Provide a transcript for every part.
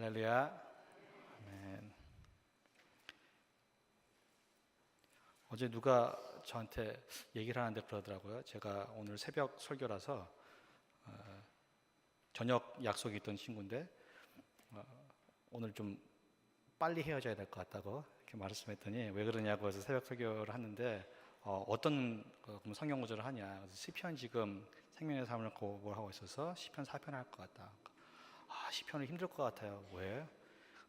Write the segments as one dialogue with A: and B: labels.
A: 할렐루야. 아멘. 어제 누가 저한테 얘기를 하는데 그러더라고요. 제가 오늘 새벽 설교라서 저녁 약속이 있던 친구인데 오늘 좀 빨리 헤어져야 될 것 같다고 이렇게 말씀했더니 왜 그러냐고 해서 새벽 설교를 하는데 어떤 성경 구절을 하냐. 그래서 시편 지금 생명의 삶을 고백하고 있어서 시편 4편 할 것 같다. 시편은 힘들 것 같아요. 왜?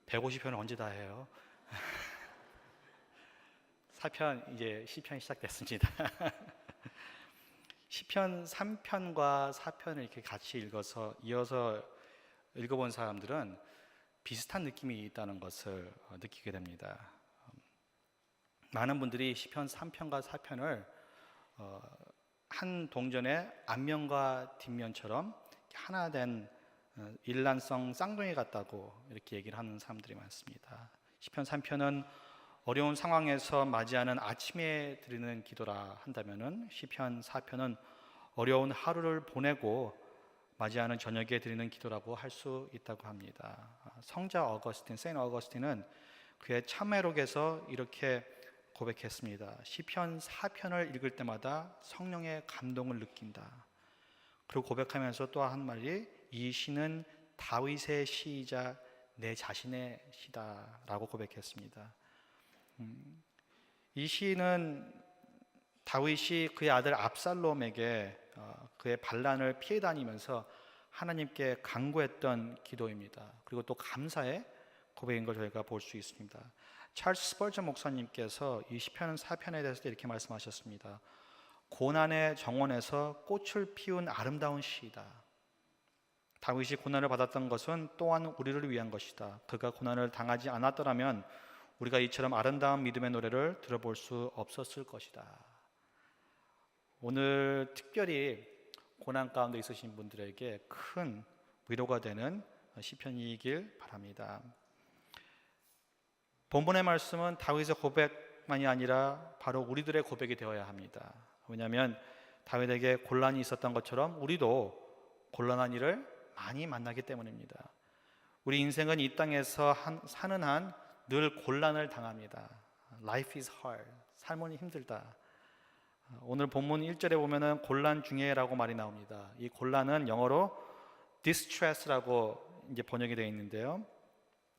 A: 150편은 언제 다 해요? 4편 이제 시편이 시작됐습니다. 시편 3편과 4편을 이렇게 같이 이어서 읽어본 사람들은 비슷한 느낌이 있다는 것을 느끼게 됩니다. 많은 분들이 시편 3편과 4편을 한 동전의 앞면과 뒷면처럼 하나 된 일란성 쌍둥이 같다고 이렇게 얘기를 하는 사람들이 많습니다. 시편 3편은 어려운 상황에서 맞이하는 아침에 드리는 기도라 한다면은 시편 4편은 어려운 하루를 보내고 맞이하는 저녁에 드리는 기도라고 할 수 있다고 합니다. 성자 어거스틴, 세인트 어거스틴은 그의 참회록에서 이렇게 고백했습니다. 시편 4편을 읽을 때마다 성령의 감동을 느낀다. 그리고 고백하면서 또 한 말이 이 시는 다윗의 시이자 내 자신의 시다라고 고백했습니다. 이 시는 다윗이 그의 아들 압살롬에게 그의 반란을 피해 다니면서 하나님께 간구했던 기도입니다. 그리고 또 감사의 고백인 걸 저희가 볼 수 있습니다. 찰스 스펄전 목사님께서 이 시편 4편에 대해서 이렇게 말씀하셨습니다. 고난의 정원에서 꽃을 피운 아름다운 시이다. 다윗이 고난을 받았던 것은 또한 우리를 위한 것이다. 그가 고난을 당하지 않았더라면 우리가 이처럼 아름다운 믿음의 노래를 들어볼 수 없었을 것이다. 오늘 특별히 고난 가운데 있으신 분들에게 큰 위로가 되는 시편이길 바랍니다. 본문의 말씀은 다윗의 고백만이 아니라 바로 우리들의 고백이 되어야 합니다. 왜냐하면 다윗에게 곤란이 있었던 것처럼 우리도 곤란한 일을 많이 만나기 때문입니다. 우리 인생은 이 땅에서 사는 한 늘 곤란을 당합니다. Life is hard. 삶은 힘들다. 오늘 본문 1절에 보면은 곤란 중에라고 말이 나옵니다. 이 곤란은 영어로 distress라고 이제 번역이 되어 있는데요.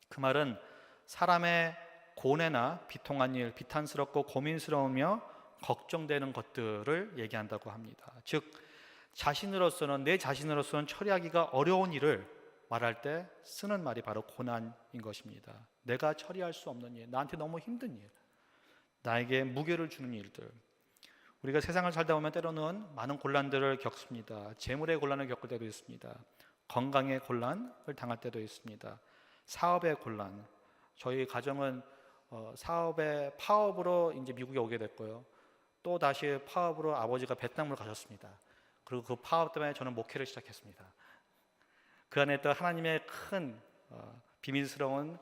A: 그 말은 사람의 고뇌나 비통한 일, 비탄스럽고 고민스러우며 걱정되는 것들을 얘기한다고 합니다. 즉 내 자신으로서는 처리하기가 어려운 일을 말할 때 쓰는 말이 바로 고난인 것입니다. 내가 처리할 수 없는 일, 나한테 너무 힘든 일, 나에게 무게를 주는 일들. 우리가 세상을 살다 보면 때로는 많은 곤란들을 겪습니다. 재물의 곤란을 겪을 때도 있습니다. 건강의 곤란을 당할 때도 있습니다. 사업의 곤란. 저희 가정은 사업의 파업으로 이제 미국에 오게 됐고요. 또 다시 파업으로 아버지가 베트남으로 가셨습니다. 그리고 그 파업 때문에 저는 목회를 시작했습니다. 그 안에 또 하나님의 큰 비밀스러운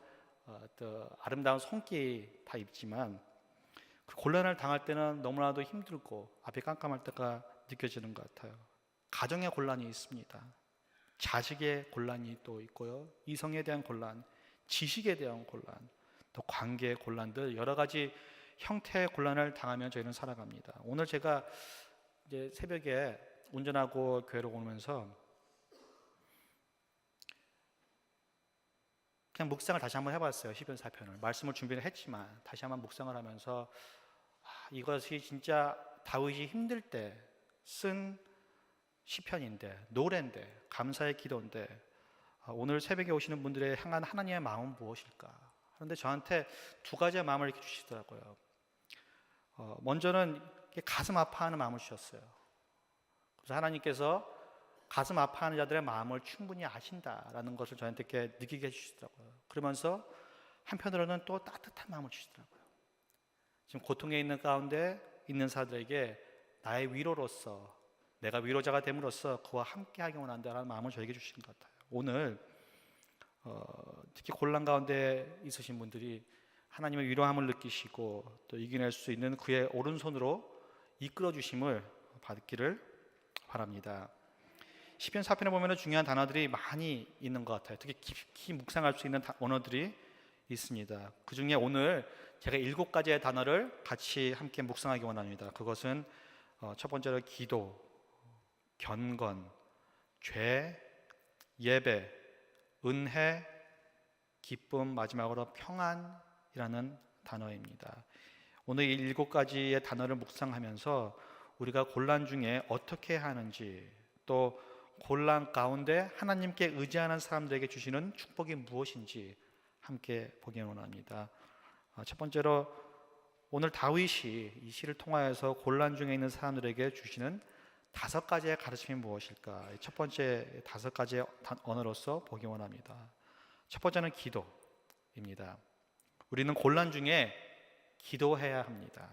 A: 또 아름다운 손길이 다 있지만 그 곤란을 당할 때는 너무나도 힘들고 앞이 깜깜할 때가 느껴지는 것 같아요. 가정의 곤란이 있습니다. 자식의 곤란이 또 있고요. 이성에 대한 곤란, 지식에 대한 곤란, 또 관계의 곤란들 여러 가지 형태의 곤란을 당하며 저희는 살아갑니다. 오늘 제가 이제 새벽에 운전하고 교회로 오면서 그냥 묵상을 다시 한번 해봤어요. 시편 4편을 말씀을 준비를 했지만 다시 한번 묵상을 하면서 이것이 진짜 다윗이 힘들 때 쓴 시편인데, 노래인데, 감사의 기도인데 오늘 새벽에 오시는 분들의 향한 하나님의 마음은 무엇일까? 그런데 저한테 두 가지의 마음을 이렇게 주시더라고요. 먼저는 가슴 아파하는 마음을 주셨어요. 그래서 하나님께서 가슴 아파하는 자들의 마음을 충분히 아신다라는 것을 저한테 이렇게 느끼게 해주시더라고요. 그러면서 한편으로는 또 따뜻한 마음을 주시더라고요. 지금 고통에 있는 가운데 있는 사람들에게 나의 위로로서 내가 위로자가 됨으로써 그와 함께하기 원한다라는 마음을 저에게 주신 것 같아요. 오늘 특히 곤란 가운데 있으신 분들이 하나님의 위로함을 느끼시고 또 이겨낼 수 있는 그의 오른손으로 이끌어 주심을 받기를 바랍니다. 시편 4편에 보면 중요한 단어들이 많이 있는 것 같아요. 특히 깊이 묵상할 수 있는 언어들이 있습니다. 그 중에 오늘 제가 7가지의 단어를 같이 함께 묵상하기 원합니다. 그것은 첫 번째로 기도, 견건, 죄, 예배, 은혜, 기쁨, 마지막으로 평안이라는 단어입니다. 오늘 이 7가지의 단어를 묵상하면서 우리가 곤란 중에 어떻게 하는지, 또 곤란 가운데 하나님께 의지하는 사람들에게 주시는 축복이 무엇인지 함께 보기 원합니다. 첫 번째로 오늘 다윗이 이 시를 통하여서 곤란 중에 있는 사람들에게 주시는 5가지의 가르침이 무엇일까? 첫 번째 5가지의 언어로서 보기 원합니다. 첫 번째는 기도입니다. 우리는 곤란 중에 기도해야 합니다.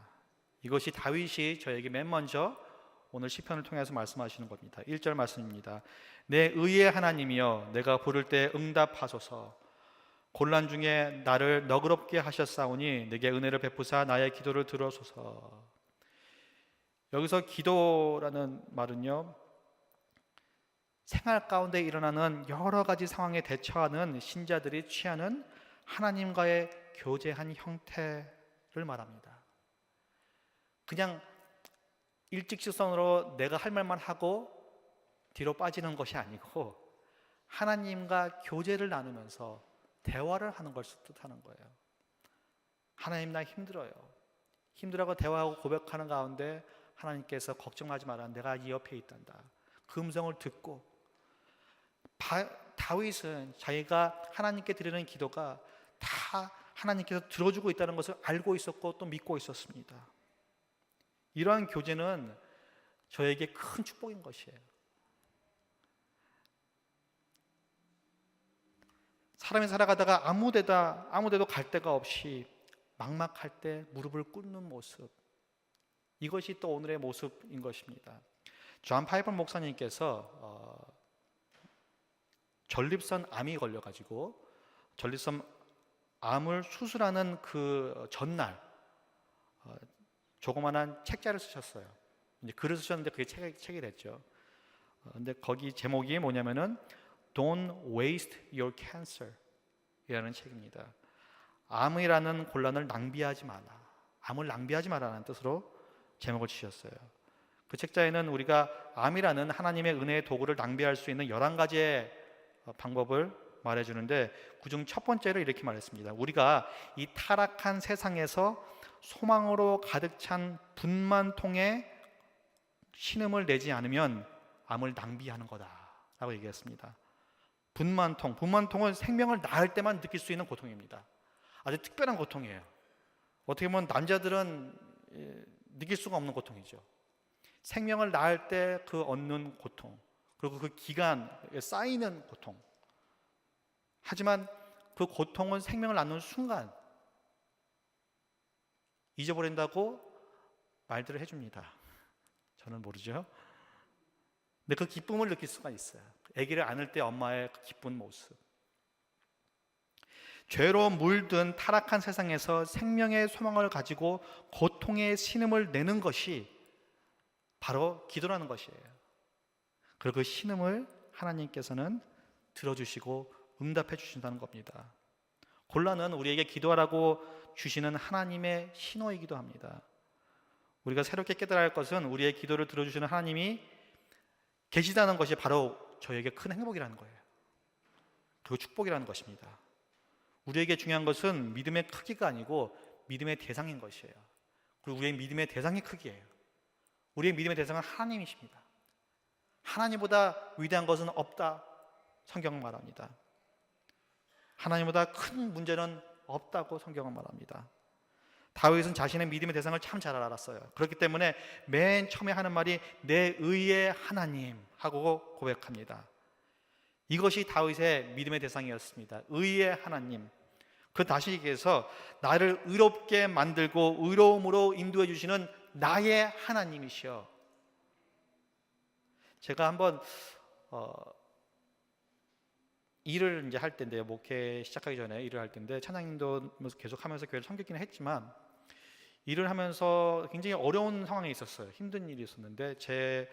A: 이것이 다윗이 저에게 맨 먼저 오늘 시편을 통해서 말씀하시는 겁니다. 1절 말씀입니다. 내 의의 하나님이여 내가 부를 때 응답하소서. 곤란 중에 나를 너그럽게 하셨사오니 내게 은혜를 베푸사 나의 기도를 들어소서. 여기서 기도라는 말은요, 생활 가운데 일어나는 여러 가지 상황에 대처하는 신자들이 취하는 하나님과의 교제한 형태를 말합니다. 그냥 일직선으로 내가 할 말만 하고 뒤로 빠지는 것이 아니고 하나님과 교제를 나누면서 대화를 하는 것을 뜻하는 거예요. 하나님, 나 힘들어하고 대화하고 고백하는 가운데 하나님께서 걱정하지 마라, 내가 네 옆에 있단다. 그 음성을 듣고 다윗은 자기가 하나님께 드리는 기도가 다 하나님께서 들어주고 있다는 것을 알고 있었고 또 믿고 있었습니다. 이러한 교제는 저에게 큰 축복인 것이에요. 사람이 살아가다가 아무 데도 갈 데가 없이 막막할 때 무릎을 꿇는 모습, 이것이 또 오늘의 모습인 것입니다. 존 파이번 목사님께서 전립선 암이 걸려가지고 전립선 암을 수술하는 그 전날 조그만한 책자를 쓰셨어요. 이제 글을 쓰셨는데 그게 책이 됐죠. 근데 거기 제목이 뭐냐면은 Don't waste your cancer 이라는 책입니다. 암이라는 곤란을 낭비하지 마라, 암을 낭비하지 마라는 뜻으로 제목을 지셨어요. 그 책자에는 우리가 암이라는 하나님의 은혜의 도구를 낭비할 수 있는 11가지의 방법을 말해주는데 그중 첫 번째로 이렇게 말했습니다. 우리가 이 타락한 세상에서 소망으로 가득 찬 분만통에 신음을 내지 않으면 암을 낭비하는 거다라고 얘기했습니다. 분만통은 생명을 낳을 때만 느낄 수 있는 고통입니다. 아주 특별한 고통이에요. 어떻게 보면 남자들은 느낄 수가 없는 고통이죠. 생명을 낳을 때 그 얻는 고통, 그리고 그 기간 쌓이는 고통. 하지만 그 고통은 생명을 낳는 순간 잊어버린다고 말들을 해줍니다. 저는 모르죠. 근데 그 기쁨을 느낄 수가 있어요. 아기를 안을 때 엄마의 그 기쁜 모습. 죄로 물든 타락한 세상에서 생명의 소망을 가지고 고통의 신음을 내는 것이 바로 기도라는 것이에요. 그리고 그 신음을 하나님께서는 들어주시고 응답해 주신다는 겁니다. 곤란은 우리에게 기도하라고 주시는 하나님의 신호이기도 합니다. 우리가 새롭게 깨달아야 할 것은 우리의 기도를 들어주시는 하나님이 계시다는 것이 바로 저에게 큰 행복이라는 거예요. 그리고 축복이라는 것입니다. 우리에게 중요한 것은 믿음의 크기가 아니고 믿음의 대상인 것이에요. 그리고 우리의 믿음의 대상이 크기예요. 우리의 믿음의 대상은 하나님이십니다. 하나님보다 위대한 것은 없다, 성경은 말합니다. 하나님보다 큰 문제는 없다고 성경은 말합니다. 다윗은 자신의 믿음의 대상을 참 잘 알았어요. 그렇기 때문에 맨 처음에 하는 말이 내 의의 하나님 하고 고백합니다. 이것이 다윗의 믿음의 대상이었습니다. 의의 하나님. 그 다시 얘기해서 나를 의롭게 만들고 의로움으로 인도해 주시는 나의 하나님이시여. 제가 한번 일을 이제 할 때인데요, 목회 시작하기 전에 일을 할 때인데 찬양님도 계속 하면서 교회를 섬기기는 했지만 일을 하면서 굉장히 어려운 상황에 있었어요. 힘든 일이 있었는데 제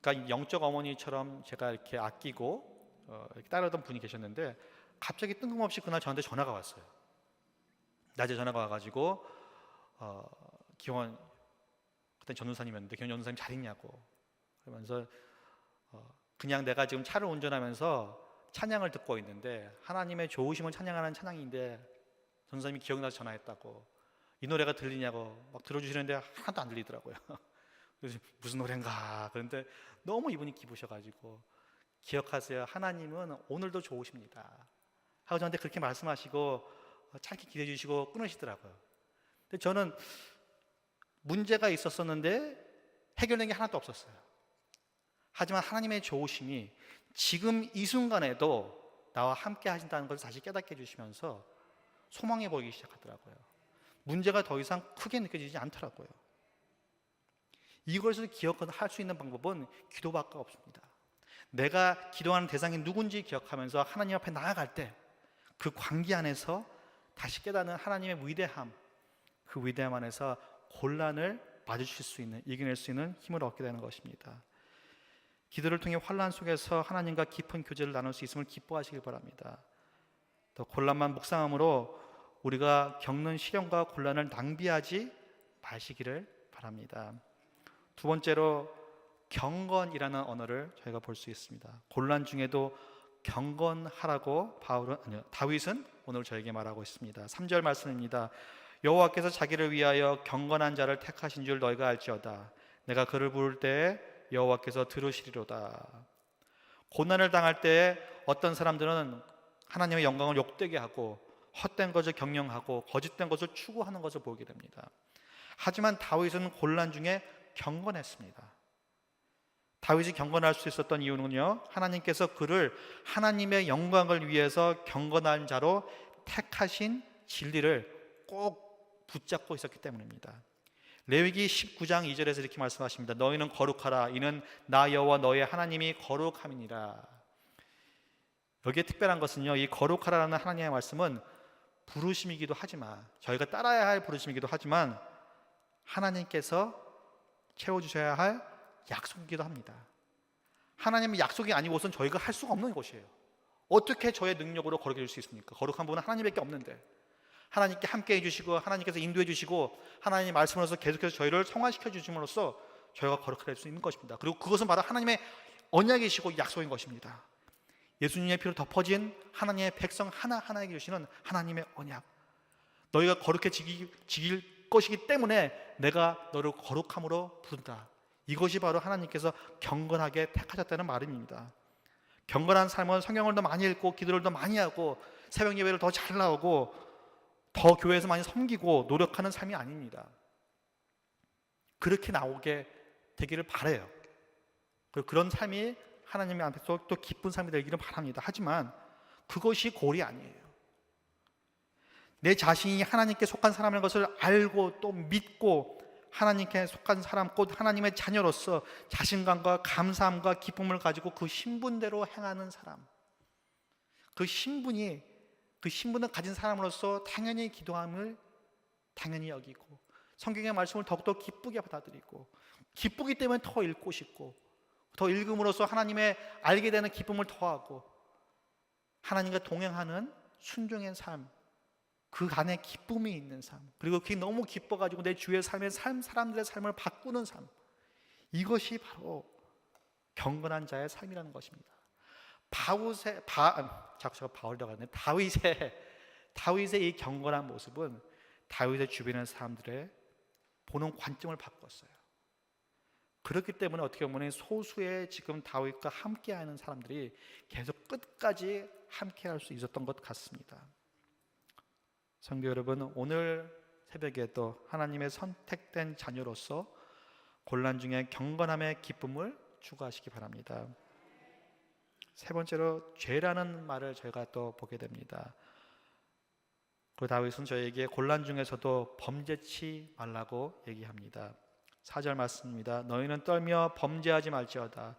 A: 그러니까 영적 어머니처럼 제가 이렇게 아끼고 이렇게 따르던 분이 계셨는데 갑자기 뜬금없이 그날 저한테 전화가 왔어요. 낮에 전화가 와가지고 기원 그때 전도사님이었는데 기원 전도사님 잘 있냐고 그러면서 그냥 내가 지금 차를 운전하면서 찬양을 듣고 있는데 하나님의 좋으심을 찬양하는 찬양인데 전도사님이 기억나서 전화했다고 이 노래가 들리냐고 막 들어주시는데 하나도 안 들리더라고요. 그래서 무슨 노래인가 그런데 너무 이분이 기쁘셔가지고 기억하세요. 하나님은 오늘도 좋으십니다 하고 저한테 그렇게 말씀하시고 짧게 기대해 주시고 끊으시더라고요. 근데 저는 문제가 있었었는데 해결된 게 하나도 없었어요. 하지만 하나님의 좋으심이 지금 이 순간에도 나와 함께 하신다는 것을 다시 깨닫게 해주시면서 소망해 보이기 시작하더라고요. 문제가 더 이상 크게 느껴지지 않더라고요. 이것을 기억할 수 있는 방법은 기도밖에 없습니다. 내가 기도하는 대상이 누군지 기억하면서 하나님 앞에 나아갈 때 그 관계 안에서 다시 깨닫는 하나님의 위대함, 그 위대함 안에서 곤란을 마주칠 수 있는, 이겨낼 수 있는 힘을 얻게 되는 것입니다. 기도를 통해 환난 속에서 하나님과 깊은 교제를 나눌 수 있음을 기뻐하시길 바랍니다. 또 곤란만 묵상함으로 우리가 겪는 시련과 곤란을 낭비하지 마시기를 바랍니다. 두 번째로 경건이라는 언어를 저희가 볼 수 있습니다. 곤란 중에도 경건하라고 다윗은 오늘 저에게 말하고 있습니다. 3절 말씀입니다. 여호와께서 자기를 위하여 경건한 자를 택하신 줄 너희가 알지어다. 내가 그를 부를 때에 여호와께서 들으시리로다. 고난을 당할 때에 어떤 사람들은 하나님의 영광을 욕되게 하고 헛된 것을 경영하고 거짓된 것을 추구하는 것을 보게 됩니다. 하지만 다윗은 곤란 중에 경건했습니다. 다윗이 경건할 수 있었던 이유는요, 하나님께서 그를 하나님의 영광을 위해서 경건한 자로 택하신 진리를 꼭 붙잡고 있었기 때문입니다. 레위기 19장 2절에서 이렇게 말씀하십니다. 너희는 거룩하라. 이는 나 여호와 너의 하나님이 거룩함이니라. 여기에 특별한 것은요, 이 거룩하라는 하나님의 말씀은 부르심이기도 하지만, 저희가 따라야 할 부르심이기도 하지만 하나님께서 채워주셔야 할 약속이기도 합니다. 하나님의 약속이 아니고선 저희가 할 수가 없는 것이에요. 어떻게 저의 능력으로 거룩해 줄 수 있습니까? 거룩한 분은 하나님밖에 없는데, 하나님께 함께 해주시고 하나님께서 인도해 주시고 하나님의 말씀으로서 계속해서 저희를 성화시켜 주심으로써 저희가 거룩할 수 있는 것입니다. 그리고 그것은 바로 하나님의 언약이시고 약속인 것입니다. 예수님의 피로 덮어진 하나님의 백성 하나하나에게 주시는 하나님의 언약, 너희가 거룩해지길 것이기 때문에 내가 너를 거룩함으로 부른다. 이것이 바로 하나님께서 경건하게 택하셨다는 말입니다. 경건한 삶은 성경을 더 많이 읽고 기도를 더 많이 하고 새벽 예배를 더 잘 나오고 더 교회에서 많이 섬기고 노력하는 삶이 아닙니다. 그렇게 나오게 되기를 바라요. 그리고 그런 삶이 하나님의 앞에서 또 기쁜 삶이 되기를 바랍니다. 하지만 그것이 골이 아니에요. 내 자신이 하나님께 속한 사람인 것을 알고 또 믿고 하나님께 속한 사람, 곧 하나님의 자녀로서 자신감과 감사함과 기쁨을 가지고 그 신분대로 행하는 사람, 그 신분을 가진 사람으로서 당연히 기도함을 당연히 여기고 성경의 말씀을 더욱더 기쁘게 받아들이고 기쁘기 때문에 더 읽고 싶고 더 읽음으로써 하나님의 알게 되는 기쁨을 더하고 하나님과 동행하는 순종의 삶, 그 안에 기쁨이 있는 삶, 그리고 그게 너무 기뻐가지고 내 주위의 사람들의 삶을 바꾸는 삶, 이것이 바로 경건한 자의 삶이라는 것입니다. 다윗의 이 경건한 모습은 다윗의 주변의 사람들의 보는 관점을 바꿨어요. 그렇기 때문에 어떻게 보면 소수의 지금 다윗과 함께하는 사람들이 계속 끝까지 함께할 수 있었던 것 같습니다. 성도 여러분, 오늘 새벽에도 하나님의 선택된 자녀로서 곤란 중에 경건함의 기쁨을 추구하시기 바랍니다. 세 번째로 죄라는 말을 저희가 또 보게 됩니다. 그 다윗은 저에게 곤란 중에서도 범죄치 말라고 얘기합니다. 4절 말씀입니다. 너희는 떨며 범죄하지 말지어다.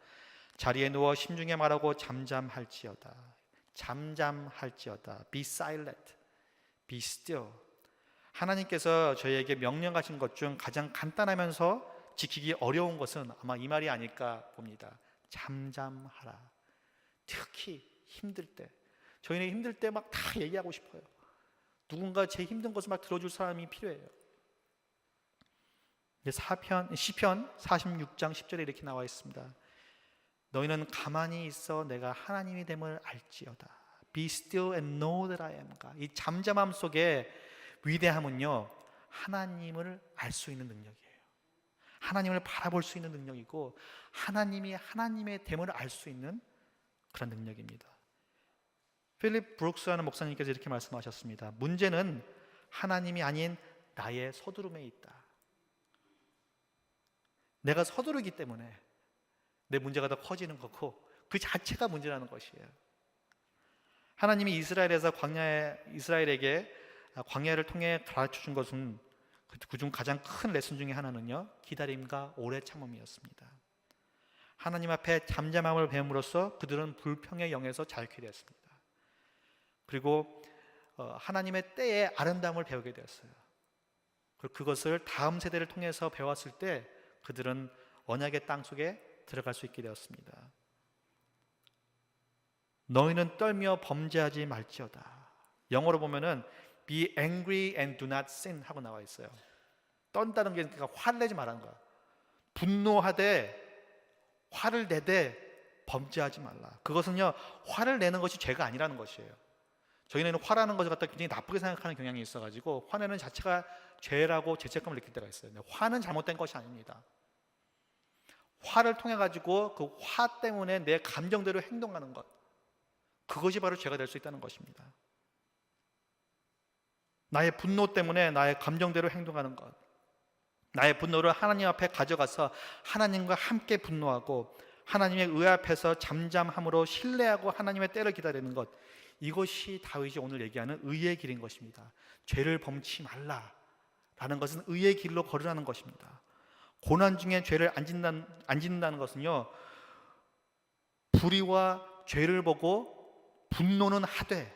A: 자리에 누워 심중에 말하고 잠잠할지어다. Be silent, be still. 하나님께서 저희에게 명령하신 것 중 가장 간단하면서 지키기 어려운 것은 아마 이 말이 아닐까 봅니다. 잠잠하라. 특히 힘들 때, 저희는 힘들 때 막 다 얘기하고 싶어요. 누군가 제 힘든 것을 막 들어줄 사람이 필요해요. 시편 46장 10절에 이렇게 나와 있습니다. 너희는 가만히 있어 내가 하나님이 됨을 알지어다. Be still and know that I am God. 이 잠잠함 속에 위대함은요, 하나님을 알 수 있는 능력이에요. 하나님을 바라볼 수 있는 능력이고, 하나님이 하나님의 됨을 알 수 있는 그런 능력입니다. 필립 브룩스라는 목사님께서 이렇게 말씀하셨습니다. 문제는 하나님이 아닌 나의 서두름에 있다. 내가 서두르기 때문에 내 문제가 더 커지는 거고, 그 자체가 문제라는 것이에요. 하나님이 이스라엘에게 광야를 통해 가르쳐 준 것은, 그중 가장 큰 레슨 중에 하나는요, 기다림과 오래 참음이었습니다. 하나님 앞에 잠잠함을 배움으로써 그들은 불평의 영에서 자유케 되었습니다. 그리고 하나님의 때의 아름다움을 배우게 되었어요. 그것을 다음 세대를 통해서 배웠을 때 그들은 언약의 땅 속에 들어갈 수 있게 되었습니다. 너희는 떨며 범죄하지 말지어다. 영어로 보면은 be angry and do not sin 하고 나와 있어요. 떤다는 게 그러니까 화를 내지 말라는 거야. 분노하되 화를 내되 범죄하지 말라. 그것은요, 화를 내는 것이 죄가 아니라는 것이에요. 저희는 화라는 것을 갖다 굉장히 나쁘게 생각하는 경향이 있어가지고 화내는 자체가 죄라고 죄책감을 느낄 때가 있어요. 화는 잘못된 것이 아닙니다. 화를 통해 가지고 그 화 때문에 내 감정대로 행동하는 것, 그것이 바로 죄가 될 수 있다는 것입니다. 나의 분노 때문에 나의 감정대로 행동하는 것, 나의 분노를 하나님 앞에 가져가서 하나님과 함께 분노하고 하나님의 의 앞에서 잠잠함으로 신뢰하고 하나님의 때를 기다리는 것, 이것이 다윗이 오늘 얘기하는 의의 길인 것입니다. 죄를 범치 말라라는 것은 의의 길로 걸으라는 것입니다. 고난 중에 죄를 안 짓는다는 것은요, 불의와 죄를 보고 분노는 하되,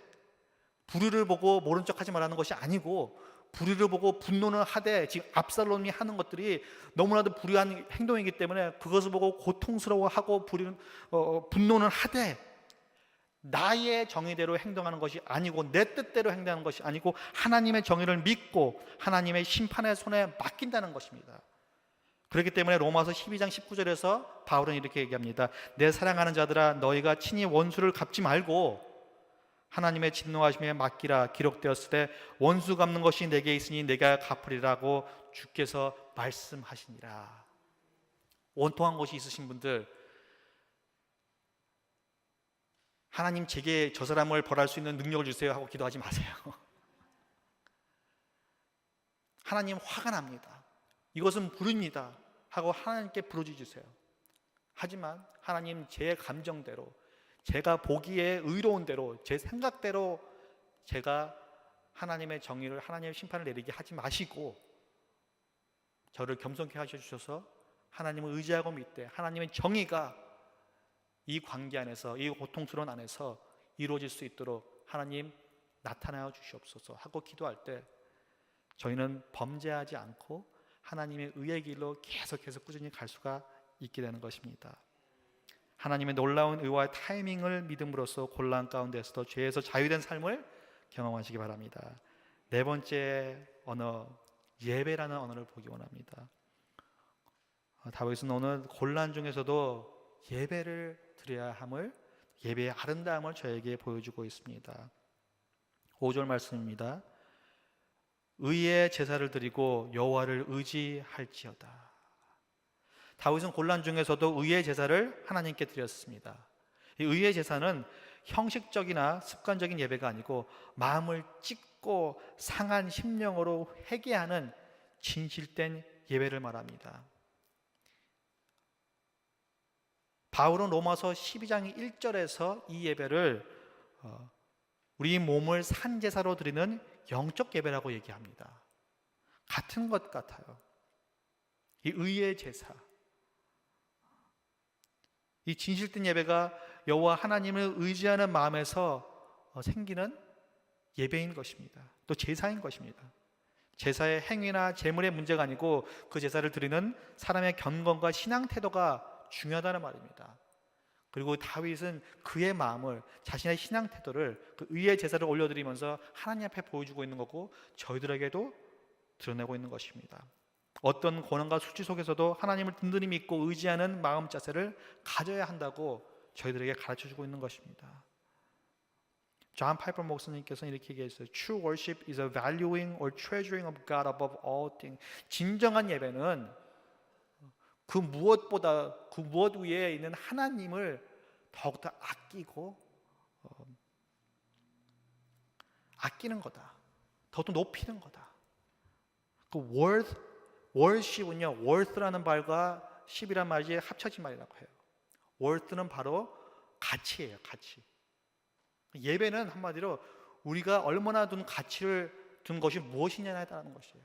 A: 불의를 보고 모른 척하지 말라는 것이 아니고, 불의를 보고 분노는 하되, 지금 압살롬이 하는 것들이 너무나도 불의한 행동이기 때문에 그것을 보고 고통스러워하고 분노는 하되, 나의 정의대로 행동하는 것이 아니고 내 뜻대로 행동하는 것이 아니고 하나님의 정의를 믿고 하나님의 심판의 손에 맡긴다는 것입니다. 그렇기 때문에 로마서 12장 19절에서 바울은 이렇게 얘기합니다. 내 사랑하는 자들아, 너희가 친히 원수를 갚지 말고 하나님의 진노하심에 맡기라. 기록되었을 때 원수 갚는 것이 내게 있으니 내가 갚으리라고 주께서 말씀하시니라. 원통한 것이 있으신 분들, 하나님 제게 저 사람을 벌할 수 있는 능력을 주세요 하고 기도하지 마세요. 하나님 화가 납니다. 이것은 불의입니다 하고 하나님께 부르짖으 주세요. 하지만 하나님 제 감정대로, 제가 보기에 의로운 대로, 제 생각대로 제가 하나님의 정의를, 하나님의 심판을 내리게 하지 마시고 저를 겸손케 하셔주셔서 하나님을 의지하고 믿되 하나님의 정의가 이 관계 안에서, 이 고통스러운 안에서 이루어질 수 있도록 하나님 나타나어 주시옵소서 하고 기도할 때 저희는 범죄하지 않고 하나님의 의의 길로 계속해서 꾸준히 갈 수가 있게 되는 것입니다. 하나님의 놀라운 의와 타이밍을 믿음으로써 곤란 가운데서도 죄에서 자유된 삶을 경험하시기 바랍니다. 네 번째 언어, 예배라는 언어를 보기 원합니다. 다윗은 오늘 곤란 중에서도 예배를 드려야 함을, 예배의 아름다움을 저에게 보여주고 있습니다. 5절 말씀입니다. 의의 제사를 드리고 여호와를 의지할지어다. 다윗은 곤란 중에서도 의의 제사를 하나님께 드렸습니다. 이 의의 제사는 형식적이나 습관적인 예배가 아니고 마음을 찢고 상한 심령으로 회개하는 진실된 예배를 말합니다. 바울은 로마서 12장 1절에서 이 예배를 우리 몸을 산제사로 드리는 영적 예배라고 얘기합니다. 같은 것 같아요. 이 의의 제사, 이 진실된 예배가 여호와 하나님을 의지하는 마음에서 생기는 예배인 것입니다. 또 제사인 것입니다. 제사의 행위나 제물의 문제가 아니고 그 제사를 드리는 사람의 경건과 신앙 태도가 중요하다는 말입니다. 그리고 다윗은 그의 마음을, 자신의 신앙 태도를 그 의의 제사를 올려드리면서 하나님 앞에 보여주고 있는 거고 저희들에게도 드러내고 있는 것입니다. 어떤 고난과 수치 속에서도 하나님을 든든히 믿고 의지하는 마음 자세를 가져야 한다고 저희들에게 가르쳐주고 있는 것입니다. 존 파이퍼 목사님께서는 이렇게 얘기했어요. True worship is a valuing or treasuring of God above all things. 진정한 예배는 그 무엇보다, 그 무엇 위에 있는 하나님을 더욱더 아끼고 아끼는 거다. 더욱더 높이는 거다. 그 worship은요, worth라는 말과 ship이란 말이 합쳐진 말이라고 해요. worth는 바로 가치예요, 가치. 예배는 한마디로 우리가 얼마나 둔 가치를 둔 것이 무엇이냐에 따른 것이에요.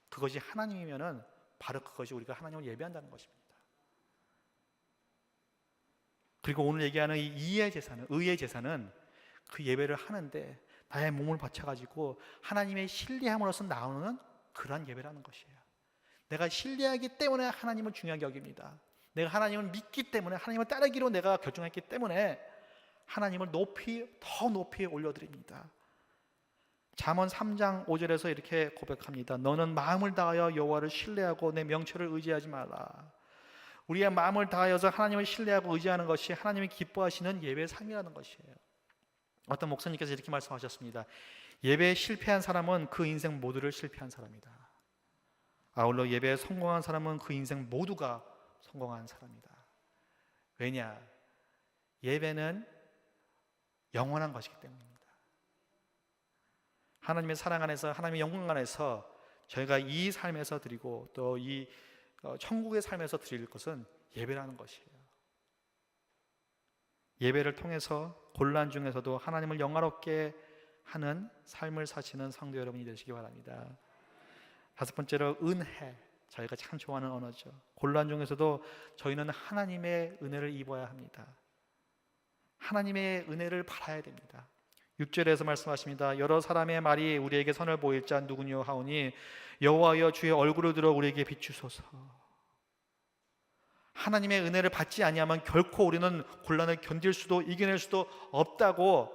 A: 그것이 하나님이면은 바로 그것이 우리가 하나님을 예배한다는 것입니다. 그리고 오늘 얘기하는 이 의의 제사는 그 예배를 하는데 나의 몸을 바쳐가지고 하나님의 신뢰함으로써 나오는 그러한 예배라는 것이에요. 내가 신뢰하기 때문에 하나님을 중요하게 여깁니다. 내가 하나님을 믿기 때문에, 하나님을 따르기로 내가 결정했기 때문에 하나님을 더 높이 올려드립니다. 잠언 3장 5절에서 이렇게 고백합니다. 너는 마음을 다하여 여호와를 신뢰하고 내 명철을 의지하지 말라. 우리의 마음을 다하여서 하나님을 신뢰하고 의지하는 것이 하나님이 기뻐하시는 예배의 삶이라는 것이에요. 어떤 목사님께서 이렇게 말씀하셨습니다. 예배에 실패한 사람은 그 인생 모두를 실패한 사람이다. 아울러 예배에 성공한 사람은 그 인생 모두가 성공한 사람이다. 왜냐? 예배는 영원한 것이기 때문입니다. 하나님의 사랑 안에서, 하나님의 영광 안에서 저희가 이 삶에서 드리고 또 이 천국의 삶에서 드릴 것은 예배라는 것이에요. 예배를 통해서 곤란 중에서도 하나님을 영화롭게 하는 삶을 사시는 성도 여러분이 되시기 바랍니다. 다섯 번째로 은혜. 저희가 참 좋아하는 언어죠. 곤란 중에서도 저희는 하나님의 은혜를 입어야 합니다. 하나님의 은혜를 바라야 됩니다. 6절에서 말씀하십니다. 여러 사람의 말이 우리에게 선을 보일 자 누구뇨 하오니 여호와여 주의 얼굴을 들어 우리에게 비추소서. 하나님의 은혜를 받지 아니하면 결코 우리는 곤란을 견딜 수도 이겨낼 수도 없다고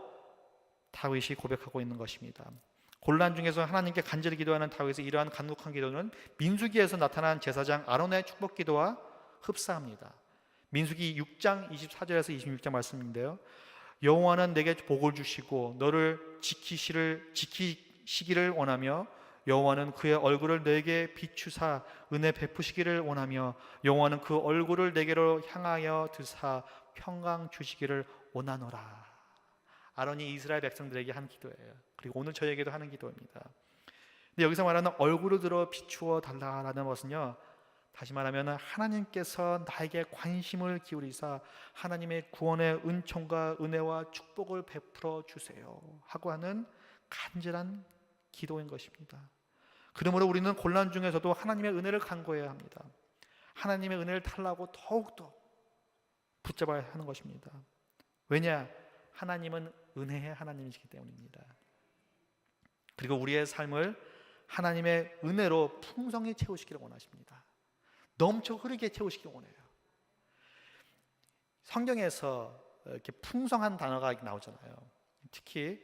A: 다윗이 고백하고 있는 것입니다. 곤란 중에서 하나님께 간절히 기도하는 다윗의 이러한 간곡한 기도는 민수기에서 나타난 제사장 아론의 축복 기도와 흡사합니다. 민수기 6장 24절에서 26절 말씀인데요. 여호와는 내게 복을 주시고 너를 지키시기를 원하며 여호와는 그의 얼굴을 내게 비추사 은혜 베푸시기를 원하며 여호와는 그 얼굴을 내게로 향하여 드사 평강 주시기를 원하노라. 아론이 이스라엘 백성들에게 한 기도예요. 그리고 오늘 저에게도 하는 기도입니다. 근데 여기서 말하는 얼굴을 들어 비추어 달라라는 것은요, 다시 말하면 하나님께서 나에게 관심을 기울이사 하나님의 구원의 은총과 은혜와 축복을 베풀어 주세요 하고 하는 간절한 기도인 것입니다. 그러므로 우리는 곤란 중에서도 하나님의 은혜를 간구해야 합니다. 하나님의 은혜를 달라고 더욱더 붙잡아야 하는 것입니다. 왜냐? 하나님은 은혜의 하나님이시기 때문입니다. 그리고 우리의 삶을 하나님의 은혜로 풍성히 채우시기를 원하십니다. 넘쳐 흐르게 채우시기를 원해요. 성경에서 이렇게 풍성한 단어가 나오잖아요. 특히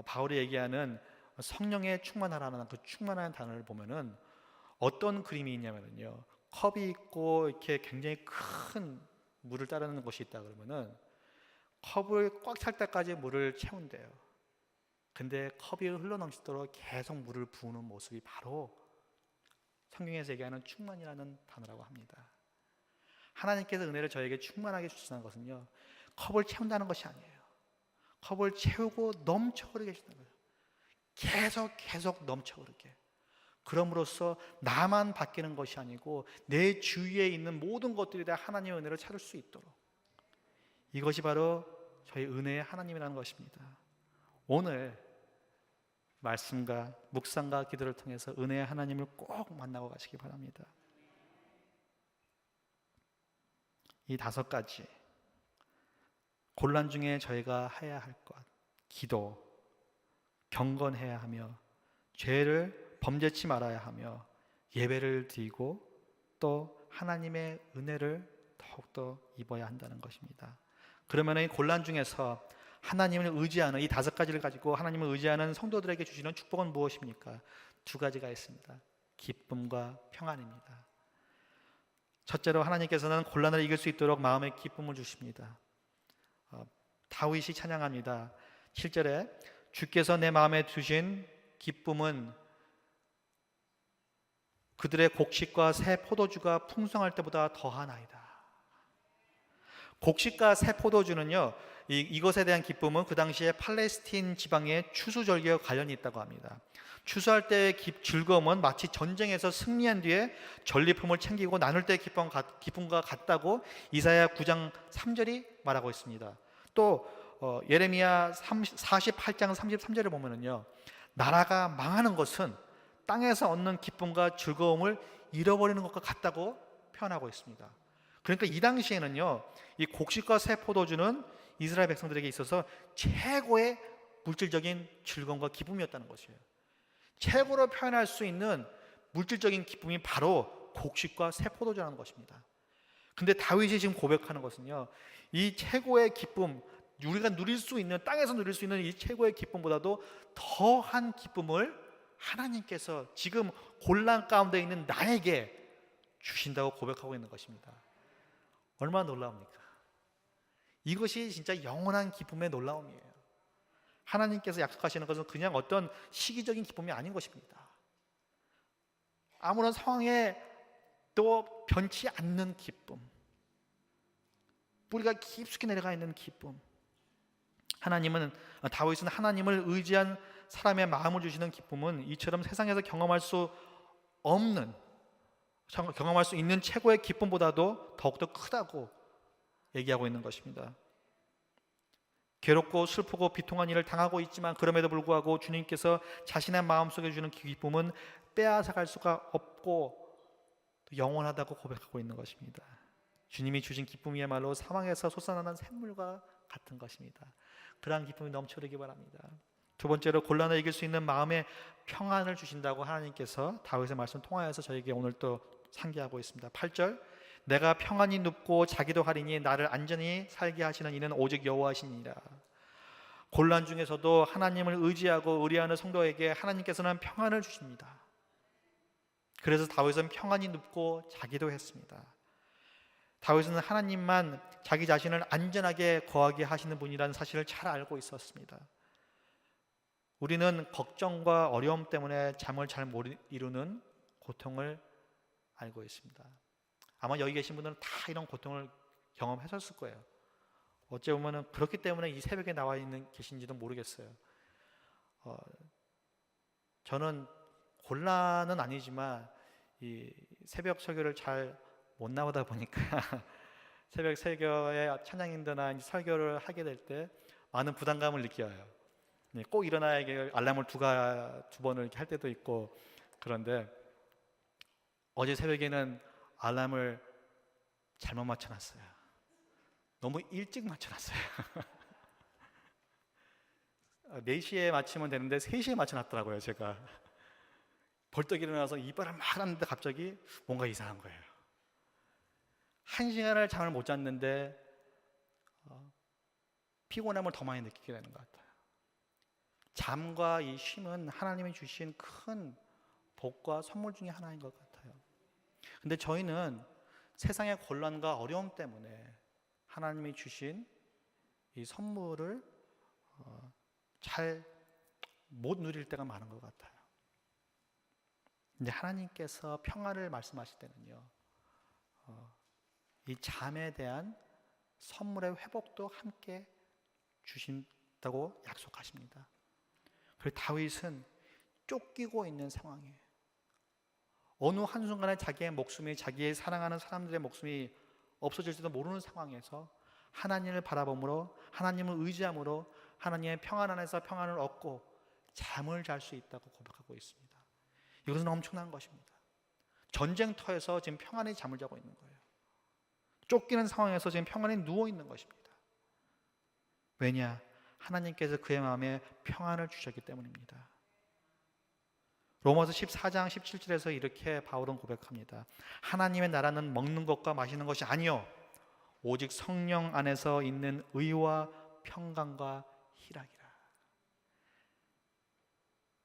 A: 바울이 얘기하는 성령에 충만하라는 그 충만한 단어를 보면은 어떤 그림이 있냐면요, 컵이 있고 이렇게 굉장히 큰 물을 따르는 것이 있다 그러면은 컵을 꽉 찰 때까지 물을 채운대요. 근데 컵이 흘러넘치도록 계속 물을 부으는 모습이 바로 성경에서 얘기하는 충만이라는 단어라고 합니다. 하나님께서 은혜를 저에게 충만하게 주시는 것은요, 컵을 채운다는 것이 아니에요. 컵을 채우고 넘쳐 흐르게 해주는 거예요. 계속 넘쳐 흐르게. 그럼으로써 나만 바뀌는 것이 아니고 내 주위에 있는 모든 것들이 다 하나님의 은혜를 찾을 수 있도록, 이것이 바로 저희 은혜의 하나님이라는 것입니다. 오늘 말씀과 묵상과 기도를 통해서 은혜의 하나님을 꼭 만나고 가시기 바랍니다. 이 5가지 곤란 중에 저희가 해야 할 것, 기도, 경건해야 하며 죄를 범죄치 말아야 하며 예배를 드리고 또 하나님의 은혜를 더욱더 입어야 한다는 것입니다. 그러면 이 곤란 중에서 하나님을 의지하는 이 5가지를 가지고 하나님을 의지하는 성도들에게 주시는 축복은 무엇입니까? 2가지가 있습니다. 기쁨과 평안입니다. 첫째로 하나님께서는 곤란을 이길 수 있도록 마음의 기쁨을 주십니다. 다윗이 찬양합니다. 7절에 주께서 내 마음에 두신 기쁨은 그들의 곡식과 새 포도주가 풍성할 때보다 더하나이다. 곡식과 새 포도주는요, 이것에 대한 기쁨은 그 당시에 팔레스틴 지방의 추수절기와 관련이 있다고 합니다. 추수할 때의 즐거움은 마치 전쟁에서 승리한 뒤에 전리품을 챙기고 나눌 때의 기쁨과 같다고 이사야 9장 3절이 말하고 있습니다. 또 예레미야 48장 33절을 보면은요, 나라가 망하는 것은 땅에서 얻는 기쁨과 즐거움을 잃어버리는 것과 같다고 표현하고 있습니다. 그러니까 이 당시에는요, 이 곡식과 새 포도주는 이스라엘 백성들에게 있어서 최고의 물질적인 즐거움과 기쁨이었다는 것이에요. 최고로 표현할 수 있는 물질적인 기쁨이 바로 곡식과 새 포도주라는 것입니다. 근데 다윗이 지금 고백하는 것은요, 이 최고의 기쁨, 우리가 누릴 수 있는, 땅에서 누릴 수 있는 이 최고의 기쁨보다도 더한 기쁨을 하나님께서 지금 곤란 가운데 있는 나에게 주신다고 고백하고 있는 것입니다. 얼마나 놀라웁니까? 이것이 진짜 영원한 기쁨의 놀라움이에요. 하나님께서 약속하시는 것은 그냥 어떤 시기적인 기쁨이 아닌 것입니다. 아무런 상황에 또 변치 않는 기쁨, 뿌리가 깊숙이 내려가 있는 기쁨. 다윗은 하나님을 의지한 사람의 마음을 주시는 기쁨은 이처럼 세상에서 경험할 수 있는 최고의 기쁨보다도 더욱더 크다고 얘기하고 있는 것입니다. 괴롭고 슬프고 비통한 일을 당하고 있지만 그럼에도 불구하고 주님께서 자신의 마음속에 주는 기쁨은 빼앗아갈 수가 없고 영원하다고 고백하고 있는 것입니다. 주님이 주신 기쁨이야말로 사망에서 솟아나는 샘물과 같은 것입니다. 그러한 기쁨이 넘쳐흐르기 바랍니다. 2번째로 곤란을 이길 수 있는 마음의 평안을 주신다고 하나님께서 다윗의 말씀 통하여서 저에게 오늘 또 상기하고 있습니다. 8절, 내가 평안히 눕고 자기도 하리니 나를 안전히 살게 하시는 이는 오직 여호와시니라. 곤란 중에서도 하나님을 의지하고 의뢰하는 성도에게 하나님께서는 평안을 주십니다. 그래서 다윗은 평안히 눕고 자기도 했습니다. 다윗은 하나님만 자기 자신을 안전하게 거하게 하시는 분이라는 사실을 잘 알고 있었습니다. 우리는 걱정과 어려움 때문에 잠을 잘 못 이루는 고통을 알고 있습니다. 아마 여기 계신 분들은 다 이런 고통을 경험하셨을 거예요. 어찌 보면 그렇기 때문에 이 새벽에 나와 계신지도 모르겠어요. 저는 곤란은 아니지만 이 새벽 설교를 잘 못 나오다 보니까 새벽 설교에 찬양인도나 설교를 하게 될 때 많은 부담감을 느껴요. 꼭 일어나야 알람을 두 번을 이렇게 할 때도 있고, 그런데 어제 새벽에는 알람을 잘못 맞춰놨어요. 너무 일찍 맞춰놨어요. 4시에 맞추면 되는데 3시에 맞춰놨더라고요. 제가 벌떡 일어나서 이빨을 막 하는데 갑자기 뭔가 이상한 거예요. 1시간을 잠을 못 잤는데 피곤함을 더 많이 느끼게 되는 것 같아요. 잠과 이 쉼은 하나님이 주신 큰 복과 선물 중에 하나인 것 같아요. 근데 저희는 세상의 곤란과 어려움 때문에 하나님이 주신 이 선물을 잘 못 누릴 때가 많은 것 같아요. 근데 하나님께서 평안을 말씀하실 때는요, 이 잠에 대한 선물의 회복도 함께 주신다고 약속하십니다. 그리고 다윗은 쫓기고 있는 상황에 어느 한순간에 자기의 목숨이, 자기의 사랑하는 사람들의 목숨이 없어질지도 모르는 상황에서 하나님을 바라봄으로, 하나님을 의지함으로 하나님의 평안 안에서 평안을 얻고 잠을 잘 수 있다고 고백하고 있습니다. 이것은 엄청난 것입니다. 전쟁터에서 지금 평안히 잠을 자고 있는 거예요. 쫓기는 상황에서 지금 평안히 누워 있는 것입니다. 왜냐? 하나님께서 그의 마음에 평안을 주셨기 때문입니다. 로마서 14장 17절에서 이렇게 바울은 고백합니다. 하나님의 나라는 먹는 것과 마시는 것이 아니요 오직 성령 안에서 있는 의와 평강과 희락이라.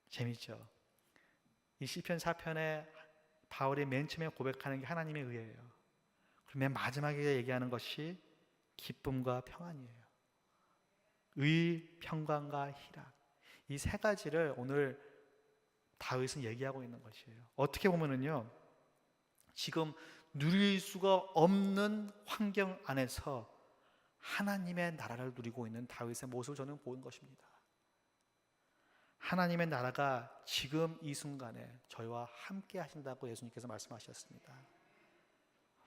A: 재밌죠? 이 시편 4편에 바울이 맨 처음에 고백하는 게 하나님의 의예요. 그리고 맨 마지막에 얘기하는 것이 기쁨과 평안이에요. 의, 평강과 희락. 이 세 가지를 오늘 다윗은 얘기하고 있는 것이에요. 어떻게 보면은요, 지금 누릴 수가 없는 환경 안에서 하나님의 나라를 누리고 있는 다윗의 모습을 저는 보는 것입니다. 하나님의 나라가 지금 이 순간에 저희와 함께 하신다고 예수님께서 말씀하셨습니다.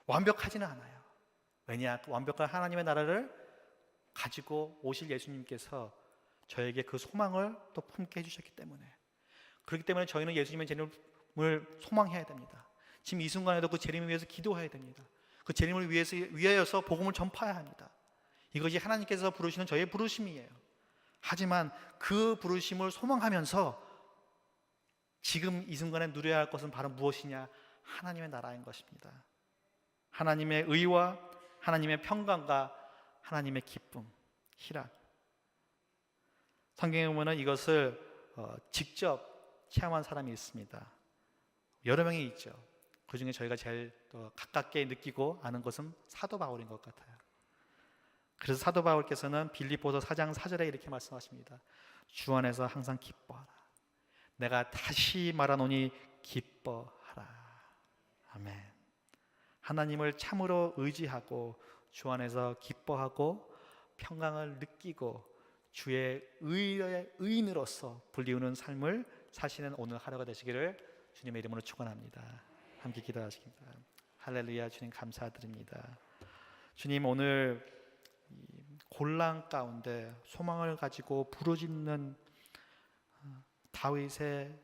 A: 완벽하지는 않아요. 왜냐? 완벽한 하나님의 나라를 가지고 오실 예수님께서 저에게 그 소망을 또 품게 해주셨기 때문에, 그렇기 때문에 저희는 예수님의 재림을 소망해야 됩니다. 지금 이 순간에도 그 재림을 위해서 기도해야 됩니다. 그 재림을 위하여서 복음을 전파해야 합니다. 이것이 하나님께서 부르시는 저의 부르심이에요. 하지만 그 부르심을 소망하면서 지금 이 순간에 누려야 할 것은 바로 무엇이냐? 하나님의 나라인 것입니다. 하나님의 의와 하나님의 평강과 하나님의 기쁨, 희락. 성경에 보면 이것을 직접 체험한 사람이 있습니다. 여러 명이 있죠. 그 중에 저희가 제일 가깝게 느끼고 아는 것은 사도 바울인 것 같아요. 그래서 사도 바울께서는 빌립보서 4장 4절에 이렇게 말씀하십니다. 주 안에서 항상 기뻐하라. 내가 다시 말하노니 기뻐하라. 아멘. 하나님을 참으로 의지하고 주 안에서 기뻐하고 평강을 느끼고 주의 의의 의인으로서 불리우는 삶을 사시는 오늘 하루가 되시기를 주님의 이름으로 축원합니다. 함께 기도하시겠습니다. 할렐루야. 주님 감사드립니다. 주님, 오늘 곤란 가운데 소망을 가지고 부르짖는 다윗의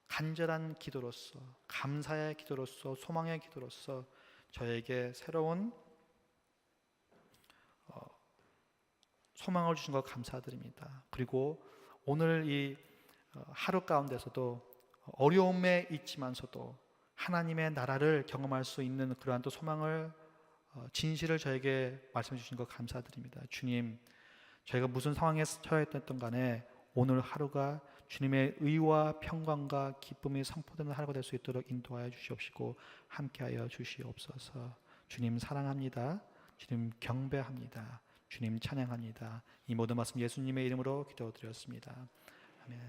A: 간절한 기도로서, 감사의 기도로서, 소망의 기도로서 저에게 새로운 소망을 주신 것 감사드립니다. 그리고 오늘 이 하루 가운데서도 어려움에 있지만서도 하나님의 나라를 경험할 수 있는 그러한 또 소망을, 진실을 저에게 말씀해 주신 것 감사드립니다. 주님, 저희가 무슨 상황에 처해 있던 간에 오늘 하루가 주님의 의와 평강과 기쁨이 선포되는 하루가 될 수 있도록 인도하여 주시옵시고 함께하여 주시옵소서. 주님 사랑합니다. 주님 경배합니다. 주님 찬양합니다. 이 모든 말씀 예수님의 이름으로 기도드렸습니다. 아멘.